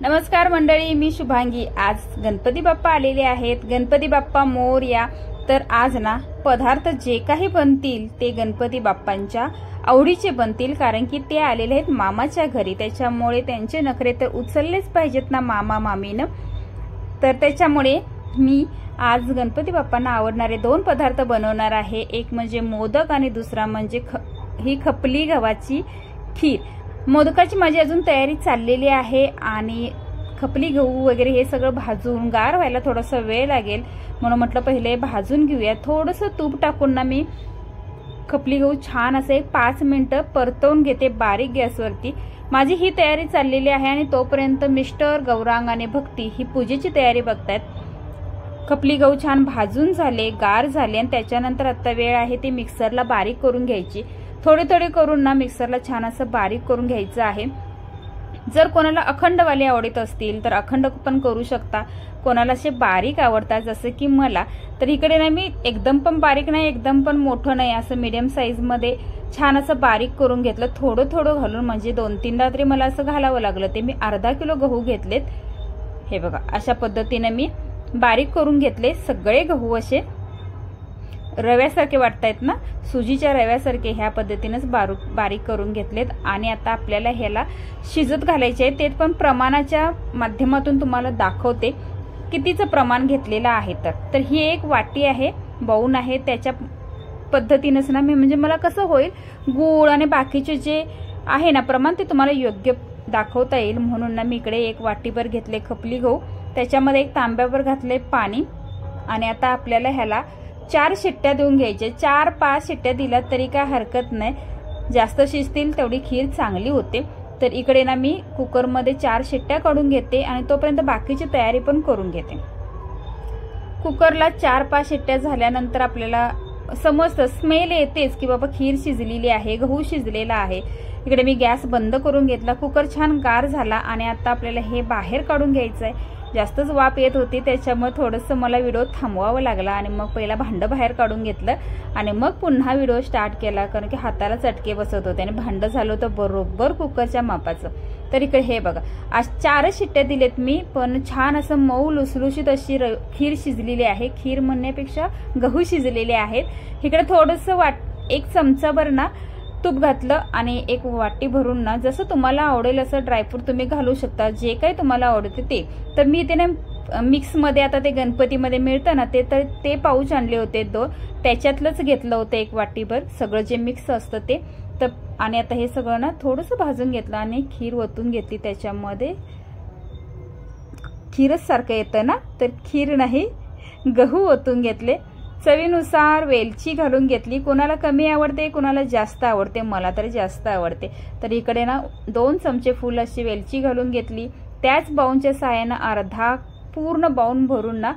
नमस्कार मंडळी, मी शुभांगी। आज गणपती बाप्पा आलेले आहेत। गणपती बाप्पा मोरया। तर आज ना पदार्थ जे काही बनतील ते गणपती बाप्पांच्या आवडीचे बनतील, कारण की ते आलेले आहेत मामाच्या घरी। त्याच्यामुळे त्यांचे नखरे तर उचललेच पाहिजेत ना मामा मामीनं। तर त्याच्यामुळे मी आज गणपती बाप्पांना आवडणारे 2 पदार्थ बनवणार आहे। एक म्हणजे मोदक आणि दुसरा म्हणजे ही खपली गव्हाची खीर। मोदकाची माझी अजून तयारी चाललेली आहे आणि खपली गहू वगैरे हे सगळं भाजून गार व्हायला थोडासा वेळ लागेल, म्हणून म्हटलं पहिले भाजून घेऊया। थोडंसं तूप टाकून ना मी खपली गहू छान असे 5 मिनिटं परतवून घेते बारीक गॅसवरती। माझी ही तयारी चाललेली आहे आणि तोपर्यंत मिस्टर, गौरांग आणि भक्ती ही पूजेची तयारी बघतायत। खपली गहू छान भाजून झाले, गार झाले आणि त्याच्यानंतर आता वेळ आहे ते मिक्सरला बारीक करून घ्यायची। थोडे थोडे करून ना मिक्सरला छान असं बारीक करून घ्यायचं आहे। जर कोणाला अखंडवाले आवडत असतील तर अखंड पण करू शकता, कोणाला असे बारीक आवडतात जसं की मला। तर इकडे ना मी एकदम पण बारीक नाही एकदम पण मोठं नाही, असं मीडियम साईज मध्ये छान असं बारीक करून घेतलं, थोडं थोडं घालून। म्हणजे 2-3दा तरी मला असं घालावं लागलं। ते मी अर्धा किलो गहू घेतलेत, हे बघा अशा पद्धतीने मी बारीक करून घेतले। सगळे गहू असे रव्यासारखे वाटतायत ना, सुजीच्या रव्यासारखे ह्या पद्धतीनेच बारीक करून घेतलेत। आणि आता आपल्याला ह्याला शिजत घालायचे आहे, ते पण प्रमाणाच्या माध्यमातून तुम्हाला दाखवते कितीचं प्रमाण घेतलेलं आहे। तर ही एक वाटी आहे, बाउल आहे, त्याच्या पद्धतीनेच ना मी म्हणजे मला कसं होईल गूळ आणि बाकीचे जे आहे ना प्रमाण ते तुम्हाला योग्य दाखवता येईल, म्हणून ना मी इकडे 1 वाटीभर घेतले खपली गहू, त्याच्यामध्ये 1 तांब्याभर घातले पाणी। आणि आता आपल्याला ह्याला 4 शिट्ट्या देऊन घ्यायचे। 4-5 शिट्ट्या दिल्या तरी काय हरकत नाही, जास्त शिजतील तेवढी खीर चांगली होते। तर इकडे ना मी कुकरमध्ये 4 शिट्ट्या काढून घेते आणि तोपर्यंत बाकीची तयारी पण करून घेते। कुकरला 4-5 शिट्ट्या झाल्यानंतर आपल्याला समजतं, स्मेल येतेच की बाबा खीर शिजलेली आहे, गहू शिजलेला आहे। इकडे मी गॅस बंद करून घेतला, कुकर छान गार झाला आणि आता आपल्याला हे बाहेर काढून घ्यायचं आहे। जास्तच वाफ येत होती त्याच्यामुळे थोडंसं मला व्हिडिओ थांबवावं लागला आणि मग पहिला भांडं बाहेर काढून घेतलं आणि मग पुन्हा व्हिडिओ स्टार्ट केला, कारण की हाताला चटके बसत होते आणि भांडं झालं होतं बरोबर कुकरच्या मापाचं। तर इकडे हे बघा आज 4 शिट्ट्या दिलेत मी, पण छान असं मऊ लुसलुशीत अशी खीर शिजलेली आहे। खीर म्हणण्यापेक्षा गहू शिजलेले आहेत। इकडे थोडंसं 1 चमचाभर ना तूप घातलं आणि 1 वाटी भरून ना जसं तुम्हाला आवडेल असं ड्रायफ्रूट तुम्ही घालू शकता, जे काही तुम्हाला आवडते ते। तर मी ते ना मिक्स मध्ये आता ते गणपतीमध्ये मिळतं ना ते पाऊच आणले होते 2, त्याच्यातलंच घेतलं होतं 1 वाटीभर सगळं जे मिक्स असतं ते। तर आणि आता हे सगळं ना थोडंसं भाजून घेतलं आणि खीर ओतून घेतली त्याच्यामध्ये। खीरच सारखं येतं ना, तर खीर नाही गहू ओतून घेतले। चवीनुसार वेलची घालून घेतली, कोणाला कमी आवडते कोणाला जास्त आवडते, मला तर जास्त आवडते। तर इकडे ना 2 चमचे फुल अशी वेलची घालून घेतली। त्याच बाऊलच्या साहाय्यानं अर्धा पूर्ण बाऊल भरून ना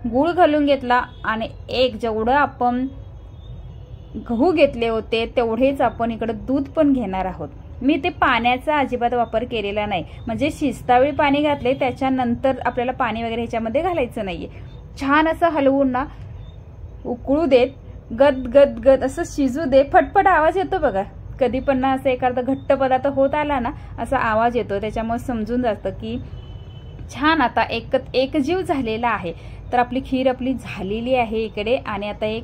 गूळ घालून घेतला आणि जेवढं आपण गहू घेतले होते तेवढेच आपण इकडे दूध पण घेणार आहोत। मी ते पाण्याचा अजिबात वापर केलेला नाही, म्हणजे शिजतावेळी पाणी घातले त्याच्यानंतर आपल्याला पाणी वगैरे ह्याच्यामध्ये घालायचं नाहीये। छान असं हलवून ना उकळू देत, गद गद गद असं शिजू दे। फटफट आवाज येतो बघा, कधी पण ना असं एखादा घट्ट पदार्थ होत आला ना असा आवाज येतो, त्याच्यामुळे समजून जातं की छान आता एकजीव झालेला आहे। तर आपली खीर झालेली आहे इकडे। आणि आता 1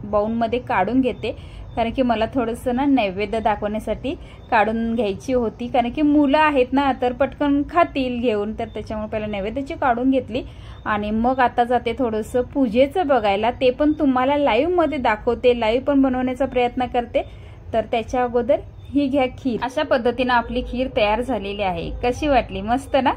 बाउलमध्ये काढून घेते, कारण की मला थोडंसं ना नैवेद्य दाखवण्यासाठी काढून घ्यायची होती, कारण की मुलं आहेत ना तर पटकन खातील घेऊन, तर त्याच्यामुळे पहिला नैवेद्याची काढून घेतली। आणि मग आता जाते थोडंसं पूजेचं बघायला, ते पण तुम्हाला लाईव्ह मध्ये दाखवते, लाईव्ह पण बनवण्याचा प्रयत्न करते। तर त्याच्या अगोदर ही घ्या खीर। अशा पद्धतीने आपली खीर तयार झालेली आहे। कशी वाटली? मस्त ना?